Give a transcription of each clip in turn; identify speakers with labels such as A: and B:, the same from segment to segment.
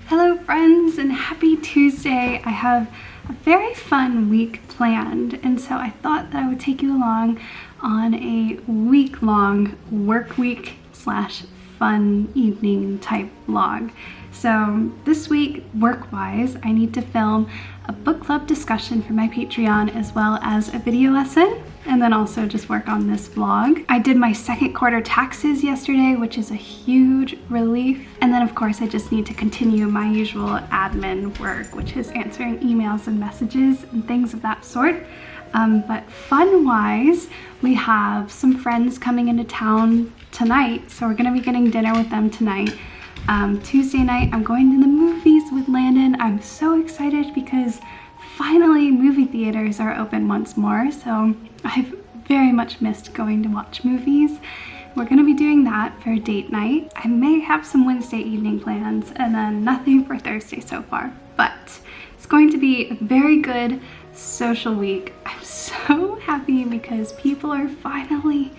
A: Hello friends and happy Tuesday. I have a very fun week planned, and so I thought that I would take you along on a week-long work week slash fun evening type vlog. So this week, work-wise, I need to film a book club discussion for my Patreon as well as a video lesson, and then also just work on this vlog. I did my second quarter taxes yesterday, which is a huge relief. And then of course I just need to continue my usual admin work, which is answering emails and messages and things of that sort. But fun-wise, we have some friends coming into town tonight, so we're gonna be getting dinner with them tonight. Tuesday night, I'm going to the movies with Landon. I'm so excited because finally movie theaters are open once more, so I've very much missed going to watch movies. We're gonna be doing that for date night. I may have some Wednesday evening plans and then nothing for Thursday so far, but it's going to be a very good social week. I'm so happy because people are finally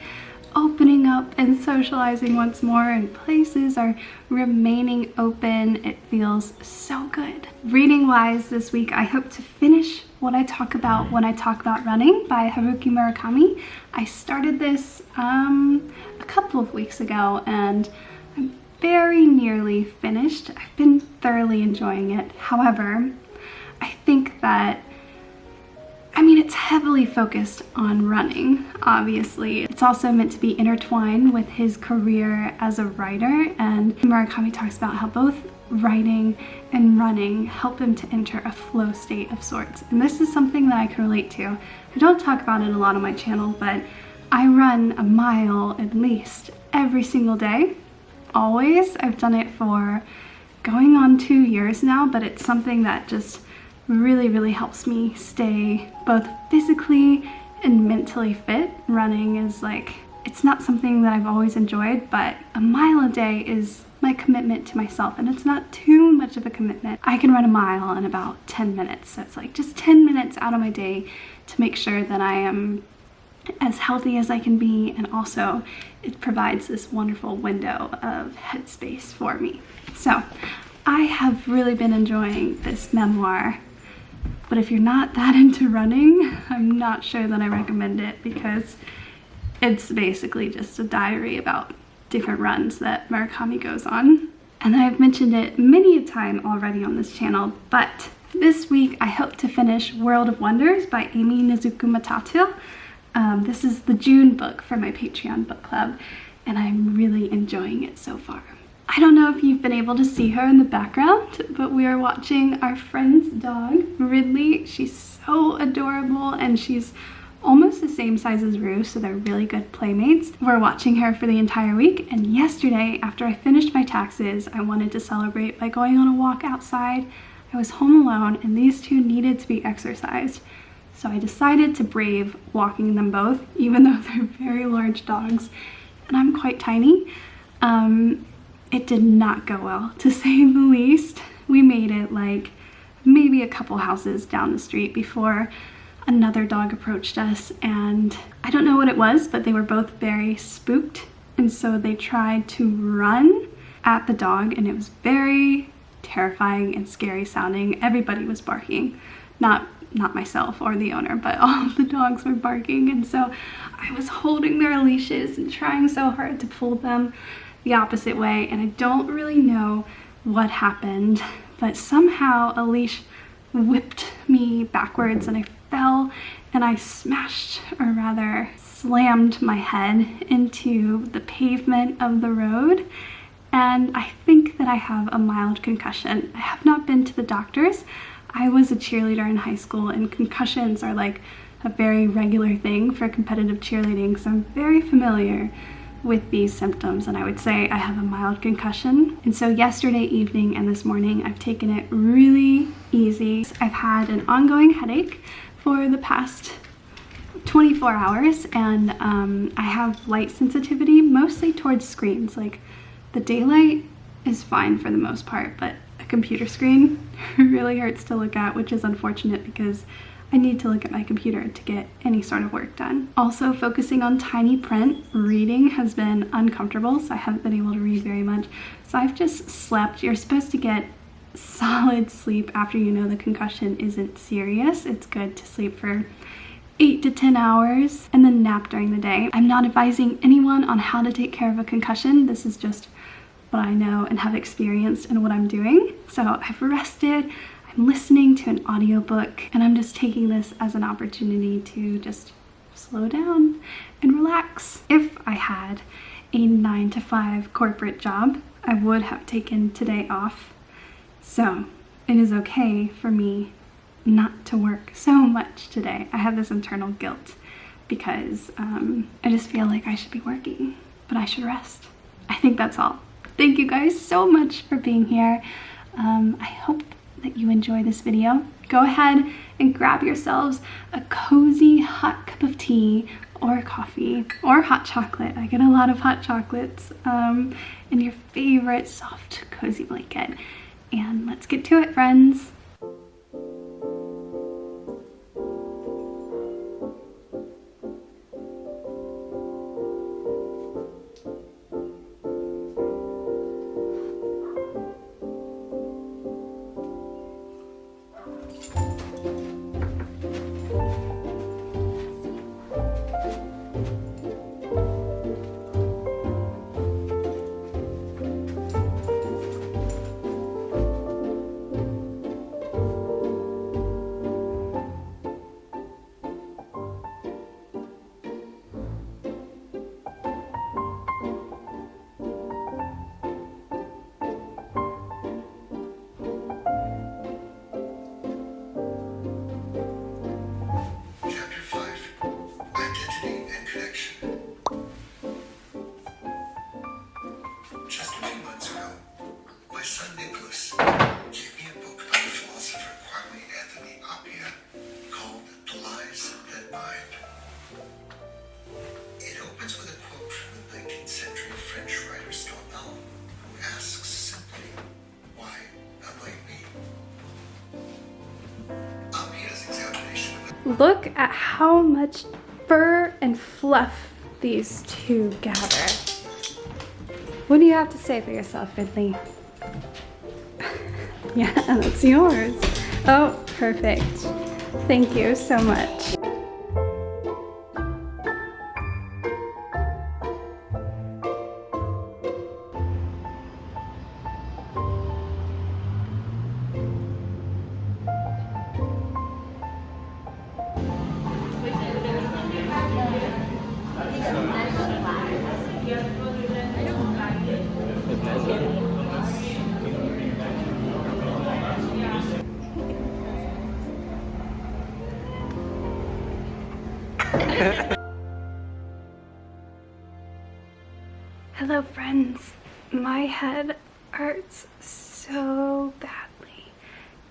A: opening up and socializing once more, and places are remaining open. It feels so good. Reading wise this week, I hope to finish what I talk about when I talk about running by Haruki Murakami. I started this a couple of weeks ago and I'm very nearly finished. I've been thoroughly enjoying it. However, I think that it's heavily focused on running, obviously. It's also meant to be intertwined with his career as a writer, and Murakami talks about how both writing and running help him to enter a flow state of sorts. And this is something that I can relate to. I don't talk about it a lot on my channel, but I run a mile at least every single day, always. I've done it for going on 2 years now, but it's something that just really helps me stay both physically and mentally fit. Running is it's not something that I've always enjoyed, but a mile a day is my commitment to myself, and it's not too much of a commitment. I can run a mile in about 10 minutes, so it's like just 10 minutes out of my day to make sure that I am as healthy as I can be, and also it provides this wonderful window of headspace for me. So I have really been enjoying this memoir, but if you're not that into running, I'm not sure that I recommend it, because it's basically just a diary about different runs that Murakami goes on. And I've mentioned it many a time already on this channel, but this week I hope to finish World of Wonders by Amy Nizuku Matatu. This is the June book for my Patreon book club, and I'm really enjoying it so far. I don't know if you've been able to see her in the background, but we are watching our friend's dog, Ridley. She's so adorable, and she's almost the same size as Rue, so they're really good playmates. We're watching her for the entire week, and yesterday, after I finished my taxes, I wanted to celebrate by going on a walk outside. I was home alone, and these two needed to be exercised, so I decided to brave walking them both, even though they're very large dogs, and I'm quite tiny. It did not go well, to say the least. We made it like maybe a couple houses down the street before another dog approached us, and I don't know what it was, but they were both very spooked, and so they tried to run at the dog, and it was very terrifying and scary sounding. Everybody was barking, not myself or the owner, but all of the dogs were barking, and so I was holding their leashes and trying so hard to pull them the opposite way, and I don't really know what happened, but somehow a leash whipped me backwards and I fell, and I smashed, or rather slammed, my head into the pavement of the road, and I think that I have a mild concussion. I have not been to the doctors. I was a cheerleader in high school, and concussions are like a very regular thing for competitive cheerleading, so I'm very familiar with these symptoms, and I would say I have a mild concussion. And so yesterday evening and this morning I've taken it really easy. I've had an ongoing headache for the past 24 hours, and I have light sensitivity mostly towards screens. Like the daylight is fine for the most part, but a computer screen really hurts to look at, which is unfortunate because I need to look at my computer to get any sort of work done. Also, focusing on tiny print, reading has been uncomfortable, so I haven't been able to read very much. So I've just slept. You're supposed to get solid sleep after you know the concussion isn't serious. It's good to sleep for 8 to 10 hours and then nap during the day. I'm not advising anyone on how to take care of a concussion. This is just what I know and have experienced and what I'm doing. So I've rested. I'm listening to an audiobook, and I'm just taking this as an opportunity to just slow down and relax. If I had a 9-to-5 corporate job, I would have taken today off. So it is okay for me not to work so much today. I have this internal guilt because I just feel like I should be working, but I should rest. I think that's all. Thank you guys so much for being here. I hope that you enjoy this video. Go ahead and grab yourselves a cozy hot cup of tea or coffee or hot chocolate. I get a lot of hot chocolates, and your favorite soft cozy blanket. And let's get to it, friends. Look at how much fur and fluff these two gather. What do you have to say for yourself, Ridley? Yeah, that's yours. Oh, perfect. Thank you so much. Hello friends, my head hurts so badly.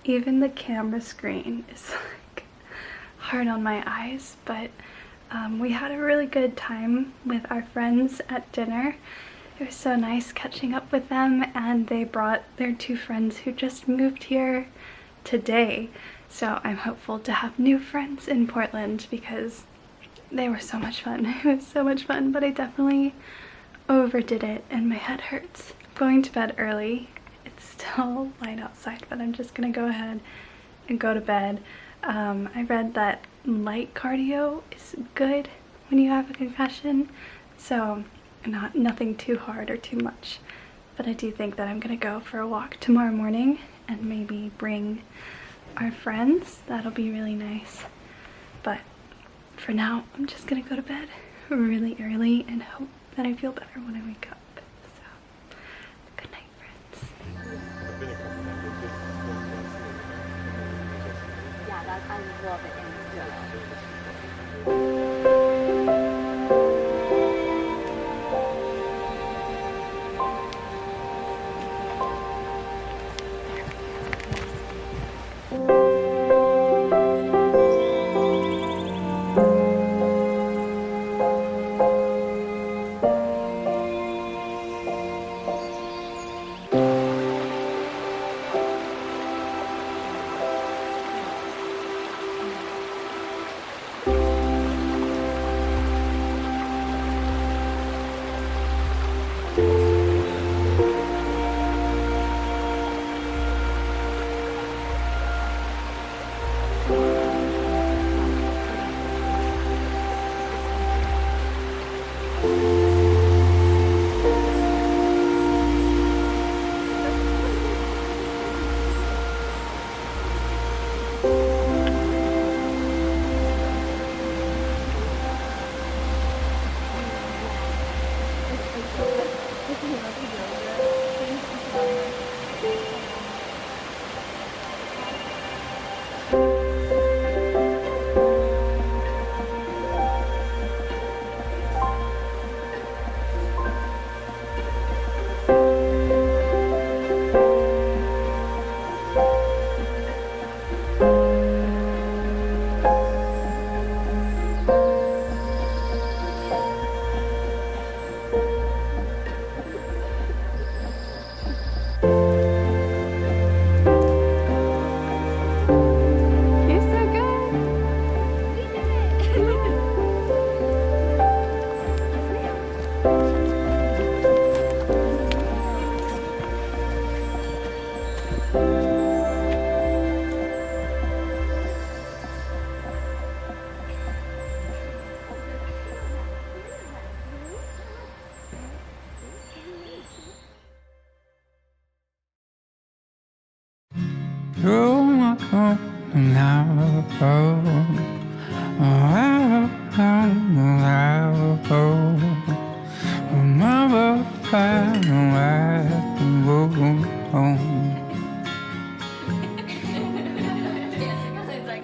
A: Even the camera screen is like hard on my eyes, but we had a really good time with our friends at dinner. It was so nice catching up with them, and they brought their two friends who just moved here today. So I'm hopeful to have new friends in Portland because they were so much fun. It was so much fun, but I definitely overdid it and my head hurts. I'm going to bed early. It's still light outside, but I'm just gonna go ahead and go to bed. I read that light cardio is good when you have a concussion, so nothing too hard or too much. But I do think that I'm gonna go for a walk tomorrow morning and maybe bring our friends. That'll be really nice. But for now, I'm just gonna go to bed really early and hope that I feel better when I wake up. So, good night, friends.
B: Yeah, that I love it.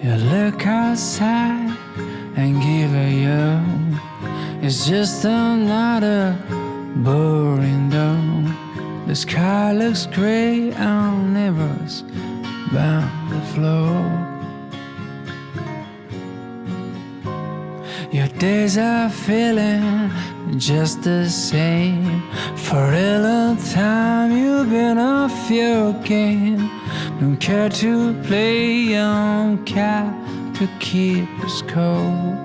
C: You look outside and give a yell. It's just another boring dawn. The sky looks gray on neighbors bound the floor. Your days are feeling just the same. For a long time you've been off your game. Don't care to play on Captain to keep us cold.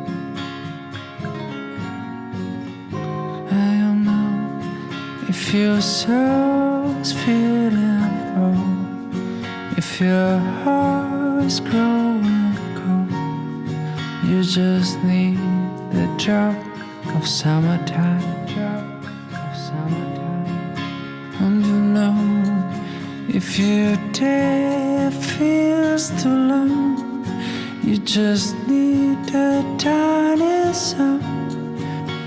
C: I don't know if your soul's feeling cold, if your heart's growing cold. You just need the drop of summertime. And you know, if your day feels too long, you just need a tiny song.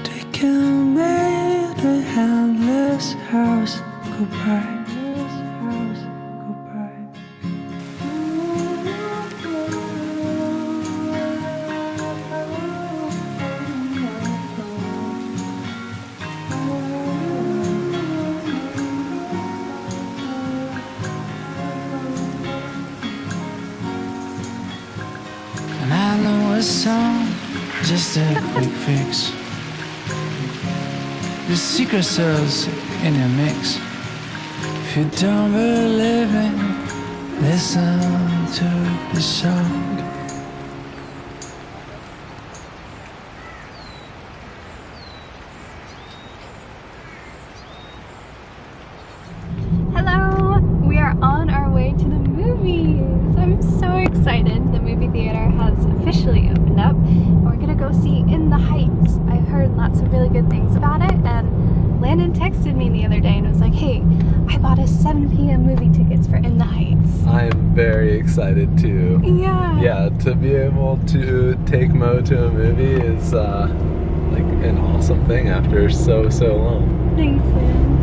C: Take a make the endless house goodbye. And I know a song, just a quick fix. The secret sauce in your mix. If you don't believe it, listen to the song.
A: Hello! We are on our way to the movies. I'm so excited. The movie theater has officially opened up. We're gonna go see In the Heights. I've heard lots of really good things about it, and Landon texted me the other day and was like, hey, I bought us 7 p.m. movie tickets for In the Heights.
D: I am very excited too.
A: Yeah.
D: Yeah, to be able to take Mo to a movie is like an awesome thing after so long.
A: Thanks, man.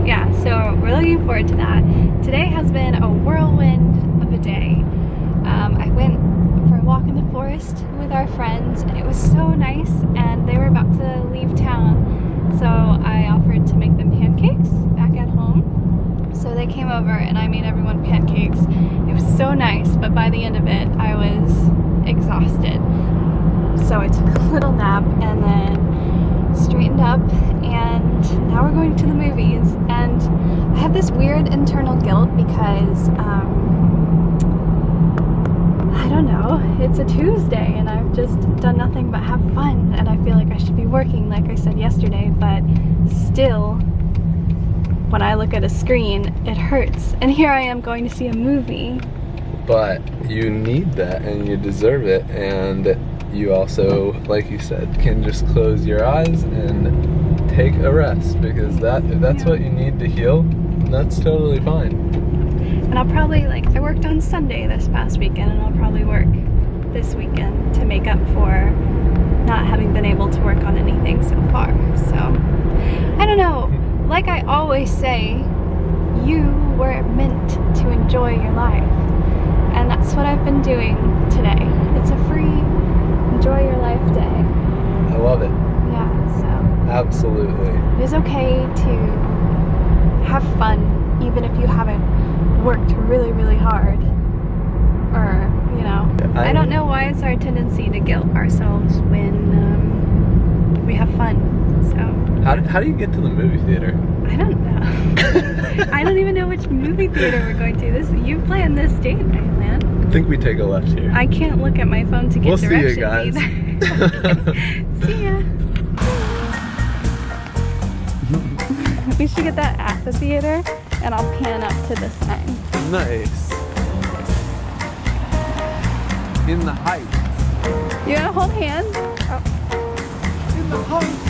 A: Yeah, so we're looking forward to that. Today has been a whirlwind of a day. I went for a walk in the forest with our friends, and it was so nice, and they were about to leave town, so I offered to make them pancakes back at home. So they came over and I made everyone pancakes. It was so nice, but by the end of it I was exhausted. So I took a little nap and then straightened up, and now we're going to the movies. And I have this weird internal guilt because I don't know, it's a Tuesday and I've just done nothing but have fun, and I feel like I should be working like I said yesterday, but still when I look at a screen it hurts, and here I am going to see a movie.
D: But you need that and you deserve it, and you also, like you said, can just close your eyes and take a rest, because that's what you need to heal, and that's totally fine.
A: And I'll probably, I worked on Sunday this past weekend, and I'll probably work this weekend to make up for not having been able to work on anything so far. So, I don't know. Like I always say, you were meant to enjoy your life. And that's what I've been doing today. It's a free enjoy your life day.
D: I love it.
A: Yeah, so.
D: Absolutely.
A: It is okay to have fun, even if you haven't worked really hard, or I don't know why it's our tendency to guilt ourselves when we have fun. So
D: how do you get to the movie theater?
A: I don't know. I don't even know which movie theater we're going to. You planned this date night, man.
D: I think we take a left here.
A: I can't look at my phone to get directions.
D: We'll see you guys.
A: Either. See ya. We should get that at the theater, and I'll pan up to this sign.
D: Nice. In the Heights.
A: You wanna hold hands? Oh.
D: In the Heights.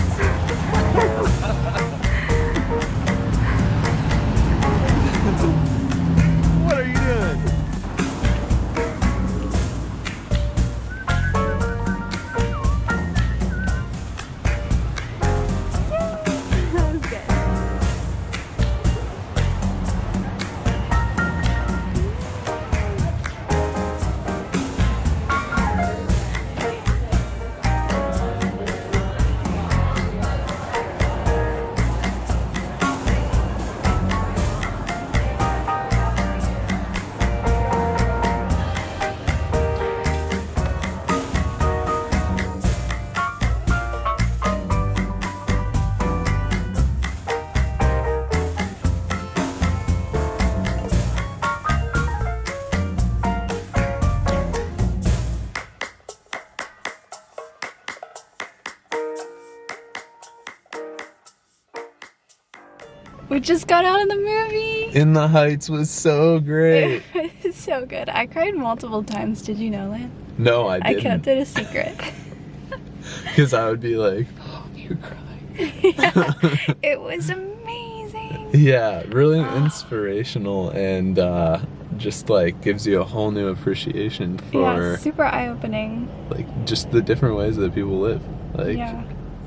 D: What are you doing?
A: That was good. We just got out of the movie.
D: In the Heights was so great.
A: It was so good. I cried multiple times. Did you know that?
D: No, I
A: I
D: didn't.
A: kept it a secret.
D: Because I would be like, oh, you're crying.
A: Yeah, it was amazing.
D: Yeah, really inspirational and just like gives you a whole new appreciation
A: Yeah,
D: for
A: super eye-opening.
D: like just the different ways that people live. Like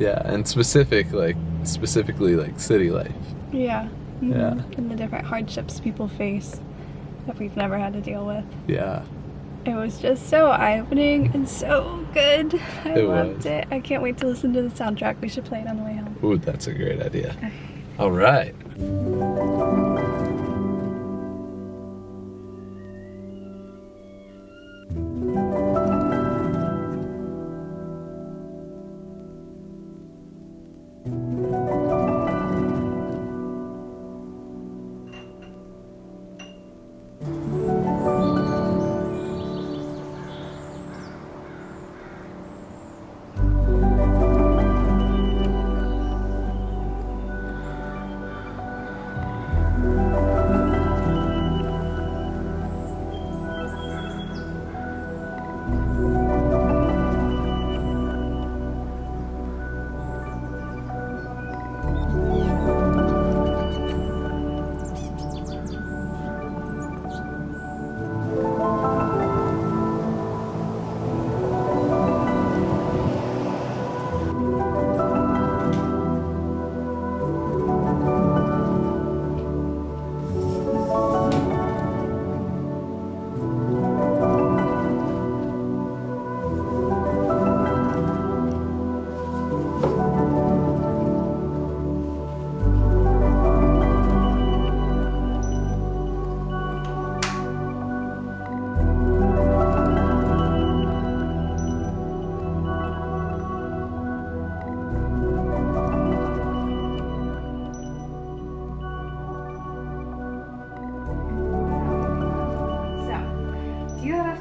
D: yeah, and specifically like city life.
A: Yeah. Mm-hmm.
D: Yeah.
A: And the different hardships people face that we've never had to deal with.
D: Yeah.
A: It was just so eye-opening and so good. I loved
D: was.
A: it. I can't wait to listen to the soundtrack. We should play it on the way home.
D: Ooh, that's a great idea. All right.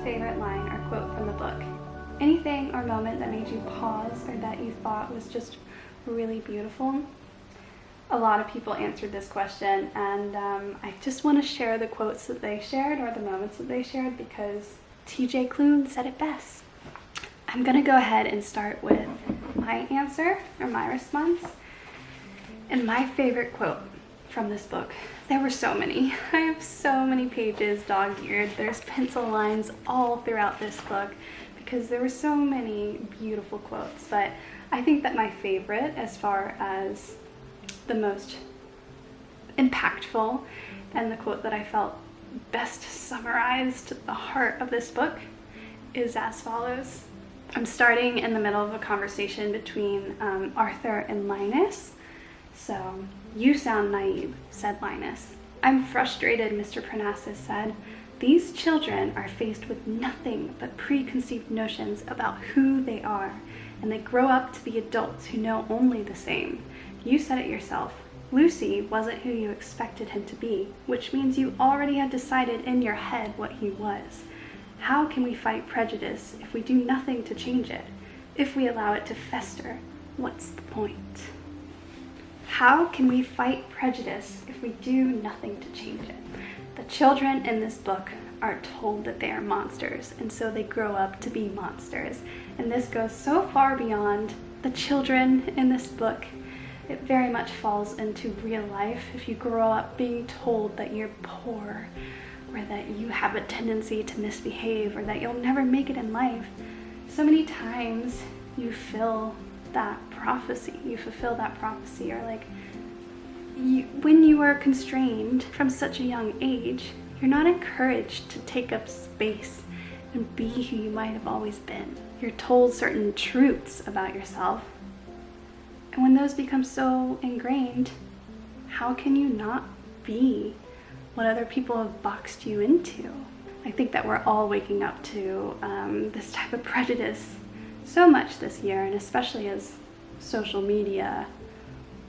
A: Favorite line or quote from the book? Anything or moment that made you pause or that you thought was just really beautiful? A lot of people answered this question, and I just want to share the quotes that they shared or the moments that they shared because TJ Klune said it best. I'm going to go ahead and start with my answer or my response. And my favorite quote from this book, there were so many. I have so many pages dog-eared. There's pencil lines all throughout this book because there were so many beautiful quotes. But I think that my favorite, as far as the most impactful and the quote that I felt best summarized the heart of this book, is as follows. I'm starting in the middle of a conversation between Arthur and Linus. So, "You sound naive," said Linus. "I'm frustrated," Mr. Parnassus said. "These children are faced with nothing but preconceived notions about who they are, and they grow up to be adults who know only the same. You said it yourself. Lucy wasn't who you expected him to be, which means you already had decided in your head what he was. How can we fight prejudice if we do nothing to change it? If we allow it to fester, what's the point? How can we fight prejudice if we do nothing to change it?" The children in this book are told that they are monsters, and so they grow up to be monsters. And this goes so far beyond the children in this book. It very much falls into real life. If you grow up being told that you're poor, or that you have a tendency to misbehave, or that you'll never make it in life, so many times you fulfill that prophecy, or like when you are constrained from such a young age, you're not encouraged to take up space and be who you might have always been. You're told certain truths about yourself, and when those become so ingrained, how can you not be what other people have boxed you into? I think that we're all waking up to this type of prejudice so much this year, and especially as social media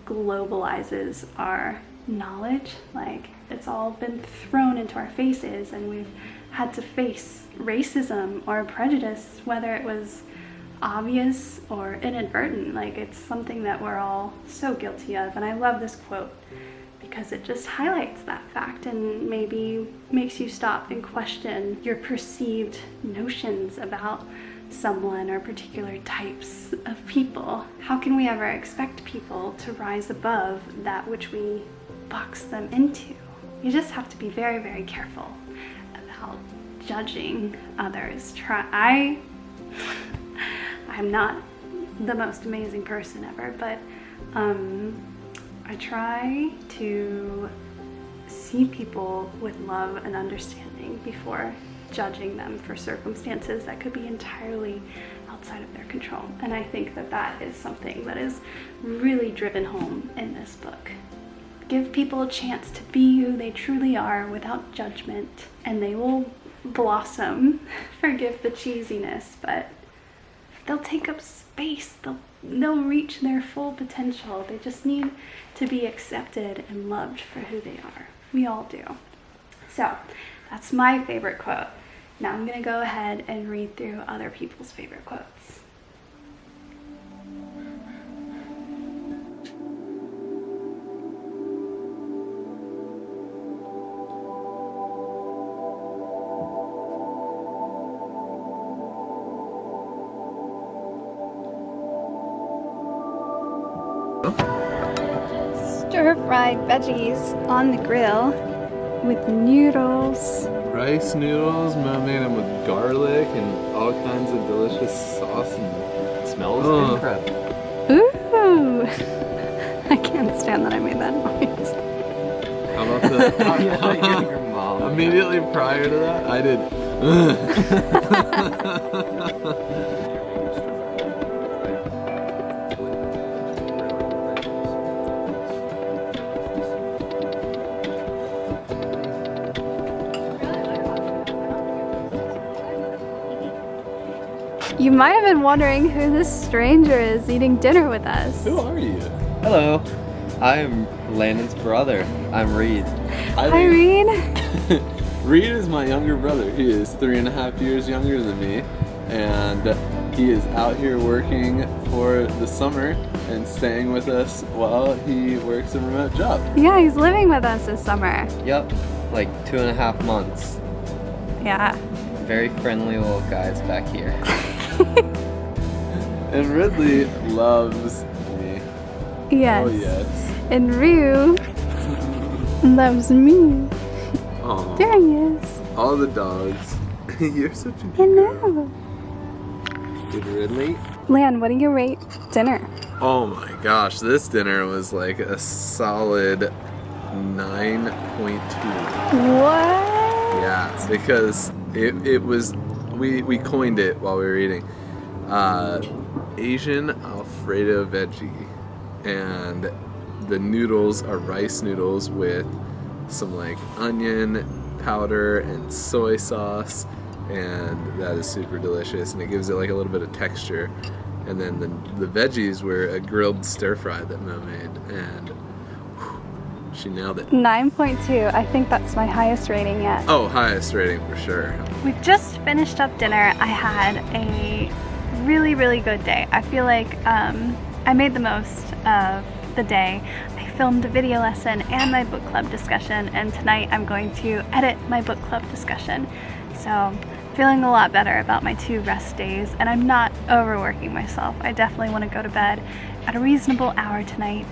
A: globalizes our knowledge. Like, it's all been thrown into our faces, and we've had to face racism or prejudice, whether it was obvious or inadvertent. Like, it's something that we're all so guilty of. And I love this quote because it just highlights that fact and maybe makes you stop and question your perceived notions about someone or particular types of people. How can we ever expect people to rise above that which we box them into? You just have to be very, very careful about judging others. I'm not the most amazing person ever, but I try to see people with love and understanding before judging them for circumstances that could be entirely outside of their control. And I think that that is something that is really driven home in this book. Give people a chance to be who they truly are without judgment, and they will blossom. Forgive the cheesiness, but they'll take up space. They'll reach their full potential. They just need to be accepted and loved for who they are. We all do. So that's my favorite quote. Now I'm gonna go ahead and read through other people's favorite quotes. Stir-fried veggies on the grill with noodles.
D: Rice noodles, made them with garlic and all kinds of delicious sauce, and
E: It smells incredible.
A: Ooh! I can't stand that I made that noise.
D: how about the
E: Your mom.
D: immediately prior to that, I did.
A: You might have been wondering who this stranger is eating dinner with us.
D: Who are you?
E: Hello, I'm Landon's brother. I'm Reed.
A: Hi, Reed.
D: Reed is my younger brother. He is 3.5 years younger than me, and he is out here working for the summer and staying with us while he works a remote job.
A: Yeah, he's living with us this summer.
E: Yep, like 2.5 months.
A: Yeah.
E: Very friendly little guys back here.
D: And Ridley loves me.
A: Yes.
D: Oh yes.
A: And Rue loves me.
D: Aw.
A: There he is.
D: All the dogs. You're such a good
A: Hello.
D: Did Ridley?
A: Lan, what do you rate dinner?
D: Oh my gosh, this dinner was like a solid 9.2.
A: What?
D: Yeah, because it was, we coined it while we were eating. Asian Alfredo veggie, and the noodles are rice noodles with some like onion powder and soy sauce, and that is super delicious, and it gives it like a little bit of texture. And then the veggies were a grilled stir fry that Mo made, and whew, she nailed it.
A: 9.2. I think that's my highest rating yet.
D: Oh, highest rating for sure.
A: We just finished up dinner. I had a really, really good day. I feel like I made the most of the day. I filmed a video lesson and my book club discussion, and tonight I'm going to edit my book club discussion. So feeling a lot better about my 2 rest days, and I'm not overworking myself. I definitely want to go to bed at a reasonable hour tonight.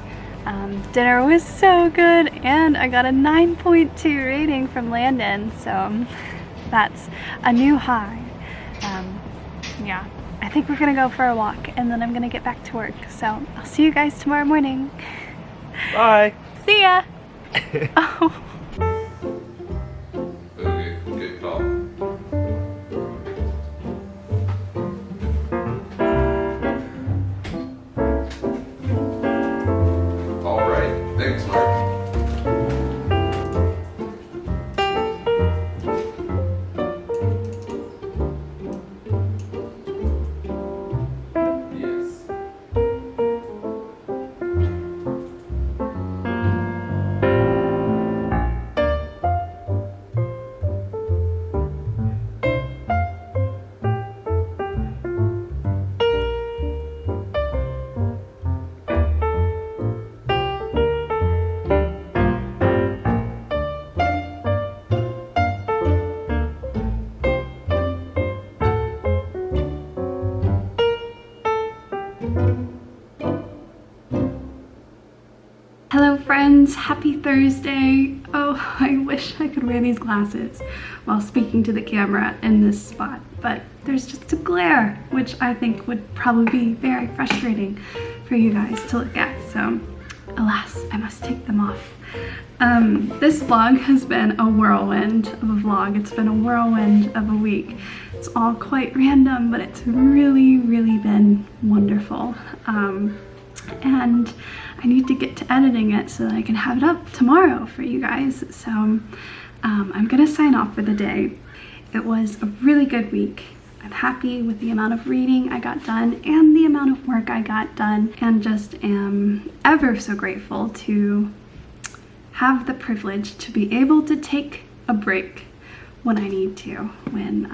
A: Dinner was so good, and I got a 9.2 rating from Landon, so that's a new high. Yeah, I think we're gonna go for a walk, and then I'm gonna get back to work. So I'll see you guys tomorrow morning.
E: Bye.
A: See ya! Oh.
D: Okay, good call. All right, thanks, Mark. Yes.
A: friends, happy Thursday. Oh, I wish I could wear these glasses while speaking to the camera in this spot, but there's just a glare, which I think would probably be very frustrating for you guys to look at, so alas, I must take them off. This vlog has been a whirlwind of a vlog. It's been a whirlwind of a week. It's all quite random, but it's really, really been wonderful. And I need to get to editing it so that I can have it up tomorrow for you guys. So I'm gonna sign off for the day. It was a really good week. I'm happy with the amount of reading I got done and the amount of work I got done, and just am ever so grateful to have the privilege to be able to take a break when I need to, when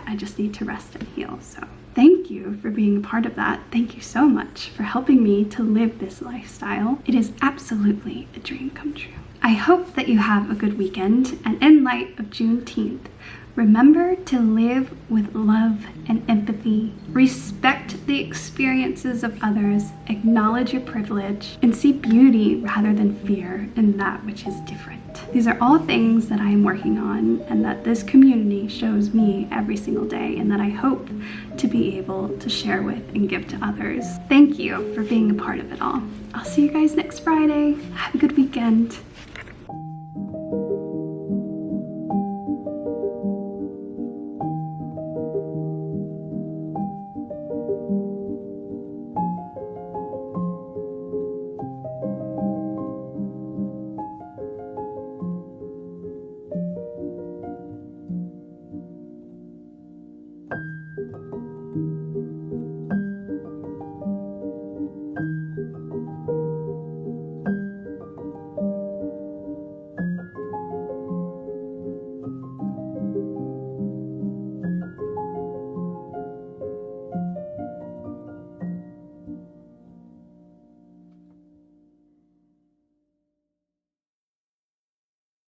A: I just need to rest and heal. So thank you for being a part of that. Thank you so much for helping me to live this lifestyle. It is absolutely a dream come true. I hope that you have a good weekend, and in light of Juneteenth, remember to live with love and empathy, respect the experiences of others, acknowledge your privilege, and see beauty rather than fear in that which is different. These are all things that I am working on, and that this community shows me every single day, and that I hope to be able to share with and give to others. Thank you for being a part of it all. I'll see you guys next Friday. Have a good weekend.